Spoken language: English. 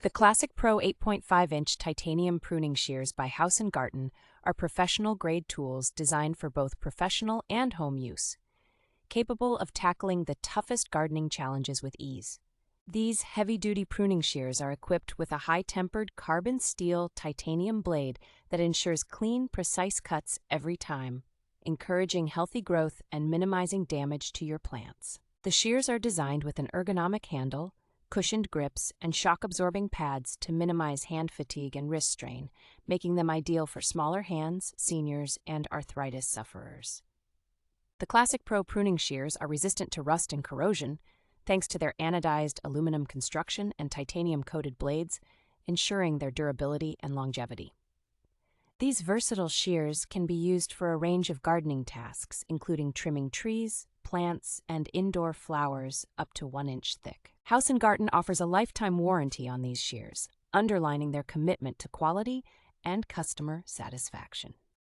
The ClassicPRO 8.5-inch titanium pruning shears by Haus Garten are professional-grade tools designed for both professional and home use, capable of tackling the toughest gardening challenges with ease. These heavy-duty pruning shears are equipped with a high-tempered carbon steel titanium blade that ensures clean, precise cuts every time, encouraging healthy growth and minimizing damage to your plants. The shears are designed with an ergonomic handle, cushioned grips, and shock-absorbing pads to minimize hand fatigue and wrist strain, making them ideal for smaller hands, seniors, and arthritis sufferers. The ClassicPRO pruning shears are resistant to rust and corrosion, thanks to their anodized aluminum construction and titanium-coated blades, ensuring their durability and longevity. These versatile shears can be used for a range of gardening tasks, including trimming trees, plants, and indoor flowers up to 1 inch thick. Haus Garten offers a lifetime warranty on these shears, underlining their commitment to quality and customer satisfaction.